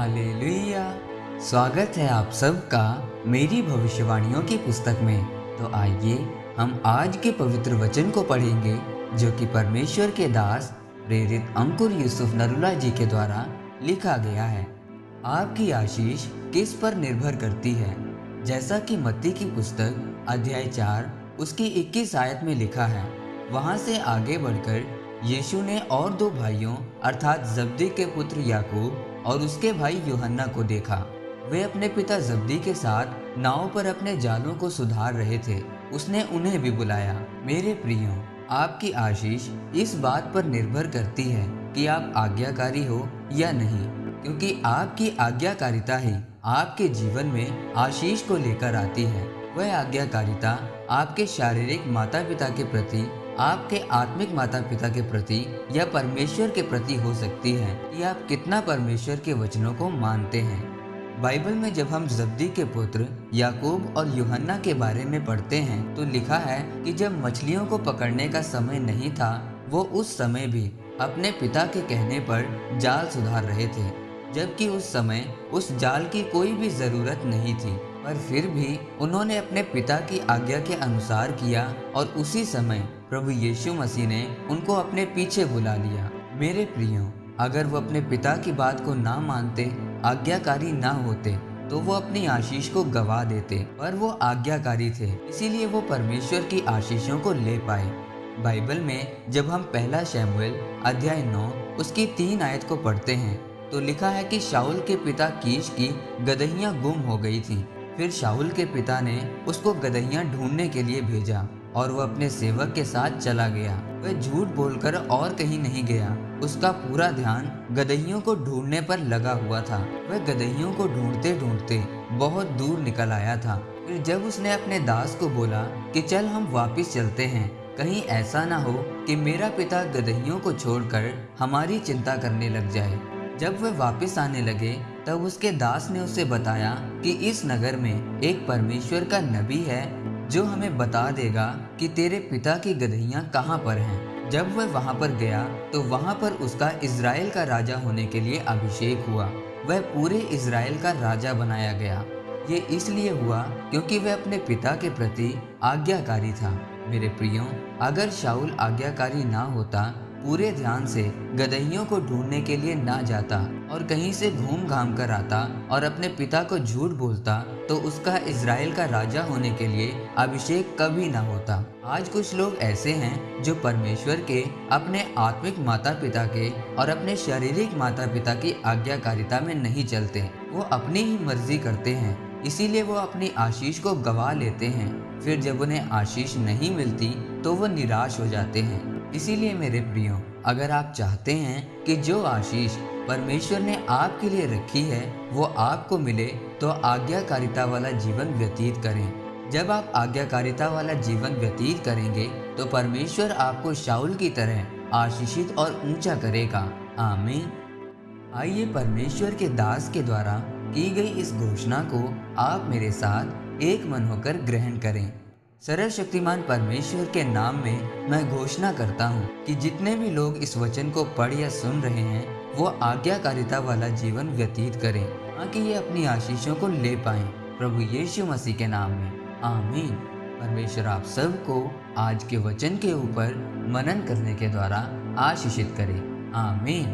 Hallelujah. स्वागत है आप सबका मेरी भविष्यवाणियों की पुस्तक में। तो आइए हम आज के पवित्र वचन को पढ़ेंगे जो कि परमेश्वर के दास प्रेरित अंकुर यूसुफ नरूला जी के द्वारा लिखा गया है। आपकी आशीष किस पर निर्भर करती है? जैसा कि मत्ती की पुस्तक अध्याय 4 उसकी 21 आयत में लिखा है, वहां से आगे बढ़कर यीशु ने और दो भाइयों अर्थात जब्दी के पुत्र याकूब और उसके भाई यूहन्ना को देखा। वे अपने पिता जब्दी के साथ नाव पर अपने जालों को सुधार रहे थे। उसने उन्हें भी बुलाया। मेरे प्रियो, आपकी आशीष इस बात पर निर्भर करती है कि आप आज्ञाकारी हो या नहीं, क्योंकि आपकी आज्ञाकारिता ही आपके जीवन में आशीष को लेकर आती है। वह आज्ञाकारिता आपके शारीरिक माता पिता के प्रति, आपके आत्मिक माता पिता के प्रति या परमेश्वर के प्रति हो सकती है कि आप कितना परमेश्वर के वचनों को मानते हैं। बाइबल में जब हम जब्दी के पुत्र याकूब और यूहन्ना के बारे में पढ़ते हैं तो लिखा है कि जब मछलियों को पकड़ने का समय नहीं था, वो उस समय भी अपने पिता के कहने पर जाल सुधार रहे थे, जबकि उस समय उस जाल की कोई भी जरूरत नहीं थी। पर फिर भी उन्होंने अपने पिता की आज्ञा के अनुसार किया और उसी समय प्रभु यीशु मसीह ने उनको अपने पीछे बुला लिया। मेरे प्रियो, अगर वो अपने पिता की बात को ना मानते, आज्ञाकारी ना होते, तो वो अपनी आशीष को गवा देते। पर वो आज्ञाकारी थे, इसीलिए वो परमेश्वर की आशीषों को ले पाए। बाइबल में जब हम पहला शमूएल अध्याय 9 उसकी 3 आयत को पढ़ते हैं तो लिखा है कि शाऊल के पिता कीश की गदहियां गुम हो गई थी। फिर शाऊल के पिता ने उसको गदहियां ढूंढने के लिए भेजा और वह अपने सेवक के साथ चला गया। वह झूठ बोलकर और कहीं नहीं गया। उसका पूरा ध्यान गदहियों को ढूंढने पर लगा हुआ था। वह गदहियों को ढूंढते ढूंढते बहुत दूर निकल आया था। फिर जब उसने अपने दास को बोला कि चल हम वापिस चलते हैं, कहीं ऐसा ना हो कि मेरा पिता गदहियों को छोड़कर हमारी चिंता करने लग जाए। जब वे वापस आने लगे तब उसके दास ने उसे बताया कि इस नगर में एक परमेश्वर का नबी है जो हमें बता देगा कि तेरे पिता की गदहियां कहाँ पर हैं। जब वह वहाँ पर गया तो वहाँ पर उसका इज़राइल का राजा होने के लिए अभिषेक हुआ। वह पूरे इज़राइल का राजा बनाया गया। ये इसलिए हुआ क्योंकि वह अपने पिता के प्रति आज्ञाकारी था। मेरे प्रियो, अगर शाऊल आज्ञाकारी ना होता, पूरे ध्यान से गदहियों को ढूंढने के लिए ना जाता और कहीं से घूम घाम कर आता और अपने पिता को झूठ बोलता, तो उसका इज़राइल का राजा होने के लिए अभिषेक कभी ना होता। आज कुछ लोग ऐसे हैं जो परमेश्वर के, अपने आत्मिक माता पिता के और अपने शारीरिक माता पिता की आज्ञाकारिता में नहीं चलते। वो अपनी ही मर्जी करते हैं, इसीलिए वो अपनी आशीष को गवा लेते हैं। फिर जब उन्हें आशीष नहीं मिलती तो वो निराश हो जाते हैं। इसीलिए मेरे प्रियो, अगर आप चाहते हैं कि जो आशीष परमेश्वर ने आपके लिए रखी है वो आपको मिले, तो आज्ञाकारिता वाला जीवन व्यतीत करें। जब आप आज्ञाकारिता वाला जीवन व्यतीत करेंगे तो परमेश्वर आपको शाऊल की तरह आशीषित और ऊंचा करेगा। आमीन। आइए परमेश्वर के दास के द्वारा की गई इस घोषणा को आप मेरे साथ एक मन होकर ग्रहण करें। सर्वशक्तिमान परमेश्वर के नाम में मैं घोषणा करता हूँ कि जितने भी लोग इस वचन को पढ़ या सुन रहे हैं वो आज्ञाकारिता वाला जीवन व्यतीत करें, ताकि ये अपनी आशीषों को ले पाएं। प्रभु यीशु मसीह के नाम में आमीन। परमेश्वर आप सबको आज के वचन के ऊपर मनन करने के द्वारा आशीषित करे। आमीन।